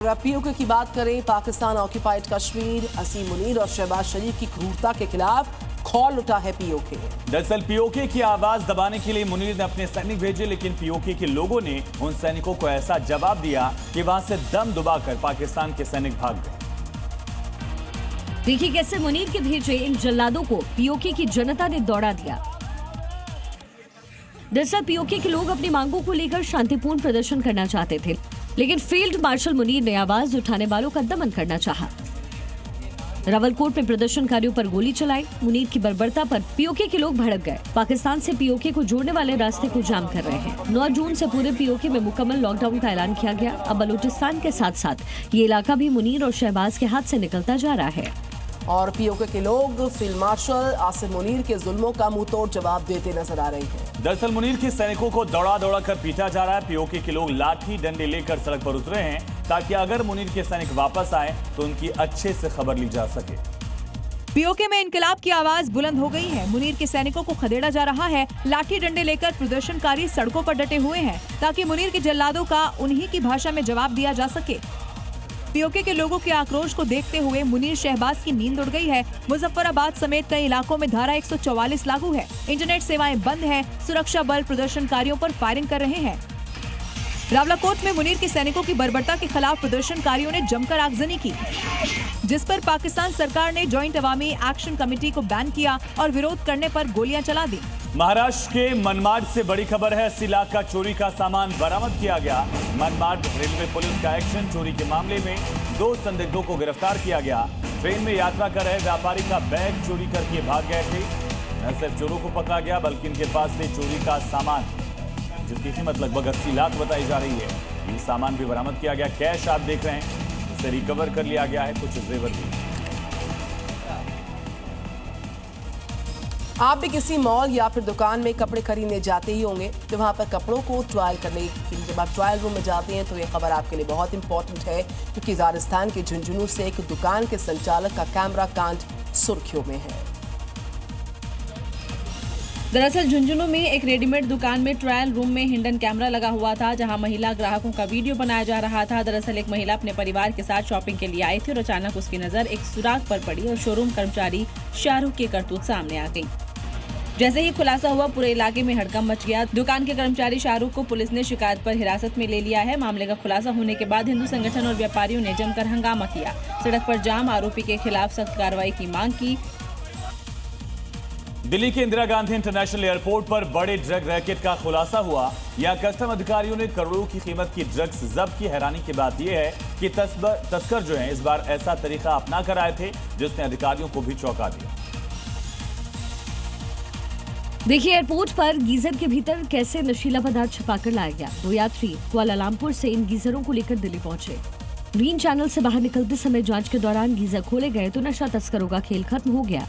PoK की बात करें, पाकिस्तान ऑक्यूपाइड कश्मीर, असीम मुनीर और शहबाज शरीफ की क्रूरता के खिलाफ खौल उठा है पीओके। दरअसल पीओके की आवाज दबाने के लिए मुनीर ने अपने सैनिक भेजे, लेकिन पीओके के लोगों ने उन सैनिकों को ऐसा जवाब दिया कि वहां से दम दबाकर पाकिस्तान के सैनिक भाग गए। देखिए कैसे मुनीर के भेजे इन जल्लादों को पीओके की जनता ने दौड़ा दिया। दरअसल पीओके के लोग अपनी मांगों को लेकर शांतिपूर्ण प्रदर्शन करना चाहते थे, लेकिन फील्ड मार्शल मुनीर ने आवाज उठाने वालों का दमन करना चाहा। रावलकोट में प्रदर्शनकारियों पर गोली चलाई। मुनीर की बर्बरता पर पीओके के लोग भड़क गए। पाकिस्तान से पीओके को जोड़ने वाले रास्ते को जाम कर रहे हैं। 9 जून से पूरे पीओके में मुकम्मल लॉकडाउन का ऐलान किया गया। अब बलूचिस्तान के साथ साथ ये इलाका भी मुनीर और शहबाज के हाथ से निकलता जा रहा है। और पीओके के लोग फील्ड मार्शल आसिम मुनीर के जुल्मों का मुंह तोड़ जवाब देते नजर आ रहे हैं। दरअसल मुनीर के सैनिकों को दौड़ा दौड़ा कर पीटा जा रहा है। पीओके के लोग लाठी डंडे लेकर सड़क पर उतरे हैं ताकि अगर मुनीर के सैनिक वापस आए तो उनकी अच्छे से खबर ली जा सके। पीओके में इनकलाब की आवाज बुलंद हो गई है। मुनीर के सैनिकों को खदेड़ा जा रहा है। लाठी डंडे लेकर प्रदर्शनकारी सड़कों पर डटे हुए हैं ताकि मुनीर के जल्लादों का उन्हीं की भाषा में जवाब दिया जा सके। पीओके के लोगों के आक्रोश को देखते हुए मुनीर शहबाज की नींद उड़ गई है। मुजफ्फराबाद समेत कई इलाकों में धारा 144 लागू है। इंटरनेट सेवाएं बंद है। सुरक्षा बल प्रदर्शनकारियों पर फायरिंग कर रहे हैं। रावलाकोट में मुनीर के सैनिकों की बर्बरता के खिलाफ प्रदर्शनकारियों ने जमकर आगजनी की, जिस पर पाकिस्तान सरकार ने जॉइंट अवामी एक्शन कमेटी को बैन किया और विरोध करने पर गोलियां चला दी। महाराष्ट्र के मनमाड से बड़ी खबर है। 80 लाख का चोरी का सामान बरामद किया गया। मनमाड रेलवे पुलिस का एक्शन। चोरी के मामले में 2 संदिग्धों को गिरफ्तार किया गया। ट्रेन में यात्रा कर रहे व्यापारी का बैग चोरी करके भाग गए थे। न सिर्फ चोरों को पकड़ा गया बल्कि इनके पास से चोरी का सामान, जिसकी कीमत लगभग 80 लाख बताई जा रही है, ये सामान भी बरामद किया गया। कैश आप देख रहे हैं, इसे रिकवर कर लिया गया है, कुछ जेवर भी। आप भी किसी मॉल या फिर दुकान में कपड़े खरीदने जाते ही होंगे, तो वहां पर कपड़ों को ट्रायल करने के लिए जब आप ट्रायल रूम में जाते हैं तो ये खबर आपके लिए बहुत इंपॉर्टेंट है, क्योंकि राजस्थान के झुंझुनू से एक दुकान के संचालक का कैमरा कांड सुर्खियों में है। दरअसल झुंझुनू में एक रेडीमेड दुकान में ट्रायल रूम में हिडन कैमरा लगा हुआ था, जहां महिला ग्राहकों का वीडियो बनाया जा रहा था। दरअसल एक महिला अपने परिवार के साथ शॉपिंग के लिए आई थी और अचानक उसकी नजर एक सुराग पर पड़ी और शोरूम कर्मचारी शाहरुख की करतूत सामने आ गई। जैसे ही खुलासा हुआ, पूरे इलाके में हड़कंप मच गया। दुकान के कर्मचारी शाहरुख को पुलिस ने शिकायत पर हिरासत में ले लिया है। मामले का खुलासा होने के बाद हिंदू संगठन और व्यापारियों ने जमकर हंगामा किया, सड़क पर जाम, आरोपी के खिलाफ सख्त कार्रवाई की मांग की। दिल्ली के इंदिरा गांधी इंटरनेशनल एयरपोर्ट पर बड़े ड्रग रैकेट का खुलासा हुआ। यहां कस्टम अधिकारियों ने करोड़ों की कीमत की ड्रग्स जब्त की। हैरानी की बात यह है कि तस्कर जो हैं इस बार ऐसा तरीका अपना कर आए थे जिसने अधिकारियों को भी चौंका दिया। देखिए एयरपोर्ट पर गीजर के भीतर कैसे नशीला पदार्थ छुपाकर लाया गया। 2 यात्री कुआलालंपुर से इन गीजरों को लेकर दिल्ली पहुंचे। ग्रीन चैनल से बाहर निकलते समय जांच के दौरान गीजर खोले गए तो नशा तस्करों का खेल खत्म हो गया।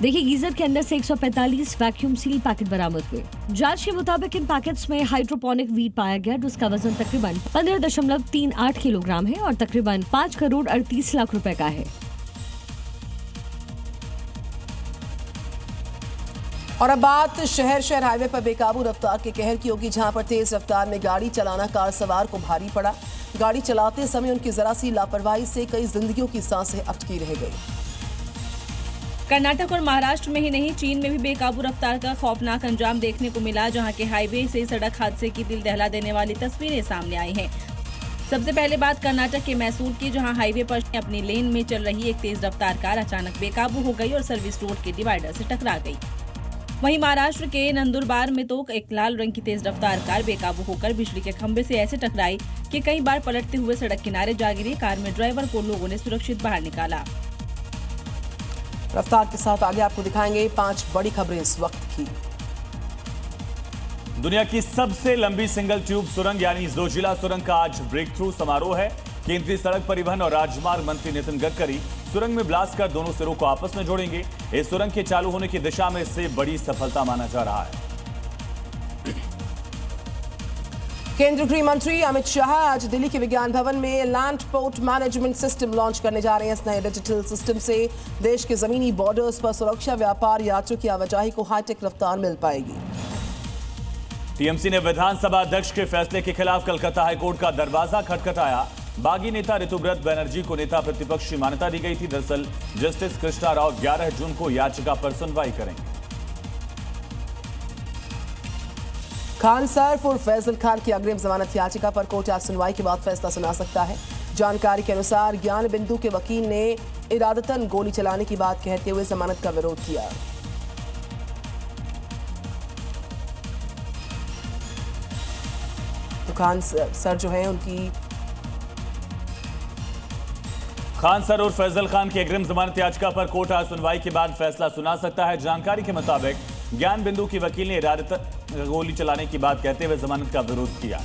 देखिए गीजर के अंदर से 145 वैक्यूम सील पैकेट बरामद हुए। जांच के मुताबिक इन पैकेट्स में हाइड्रोपोनिक वीट पाया गया, जिसका वजन तकरीबन 15.38 किलोग्राम है और तकरीबन 5 करोड़ 38 लाख रुपए का है। और अब बात शहर हाईवे पर बेकाबू रफ्तार के कहर की होगी, जहां पर तेज रफ्तार में गाड़ी चलाना कार सवार को भारी पड़ा। गाड़ी चलाते समय उनकी जरा सी लापरवाही से कई जिंदगियों की सांसें अटकी रह गई। कर्नाटक और महाराष्ट्र में ही नहीं, चीन में भी बेकाबू रफ्तार का खौफनाक अंजाम देखने को मिला, जहां के हाईवे से सड़क हादसे की दिल दहला देने वाली तस्वीरें सामने आई हैं। सबसे पहले बात कर्नाटक के मैसूर की, जहां हाईवे पर अपनी लेन में चल रही एक तेज रफ्तार कार अचानक बेकाबू हो गई और सर्विस रोड के डिवाइडर से टकरा गई। वहीं महाराष्ट्र के नंदुरबार में तो एक लाल रंग की तेज रफ्तार कार बेकाबू होकर बिजली के खंभे से ऐसे टकराई कि कई बार पलटते हुए सड़क किनारे जा गिरी। कार में ड्राइवर को लोगों ने सुरक्षित बाहर निकाला। रफ्तार के साथ आगे आपको दिखाएंगे 5 बड़ी खबरें इस वक्त की। दुनिया की सबसे लंबी सिंगल ट्यूब सुरंग यानी जोजिला सुरंग का आज ब्रेक थ्रू समारोह है। केंद्रीय सड़क परिवहन और राजमार्ग मंत्री नितिन गडकरी सुरंग में ब्लास्ट कर दोनों सिरों को आपस में जोड़ेंगे। इस सुरंग के चालू होने की दिशा में इससे बड़ी सफलता माना जा रहा है। केंद्रीय गृह मंत्री अमित शाह आज दिल्ली के विज्ञान भवन में land port management system launch करने जा रहे हैं। इस नए डिजिटल सिस्टम से देश के जमीनी बॉर्डर्स पर सुरक्षा, व्यापार, यात्रियों की आवाजाही को हाईटेक रफ्तार मिल पाएगी। टीएमसी ने विधानसभा अध्यक्ष के फैसले के खिलाफ कलकत्ता हाईकोर्ट का दरवाजा खटखटाया। बागी नेता ऋतुव्रत बनर्जी को नेता प्रतिपक्ष की मान्यता दी गई थी। दरअसल जस्टिस कृष्णा राव 11 जून को याचिका पर सुनवाई करेंगे। खान सर्फ और फैजल खान की अग्रिम जमानत याचिका पर कोर्ट आज सुनवाई के बाद फैसला सुना सकता है। जानकारी के अनुसार ज्ञान बिंदु के वकील ने इरादतन गोली चलाने की बात कहते हुए जमानत का विरोध किया। तो खान सर जो है उनकी खान सर और फैजल खान की अग्रिम जमानत याचिका पर कोर्ट आज सुनवाई के बाद फैसला सुना सकता है। जानकारी के मुताबिक ज्ञान बिंदु की वकील ने इरादतन गोली चलाने की बात कहते हुए जमानत का विरोध किया।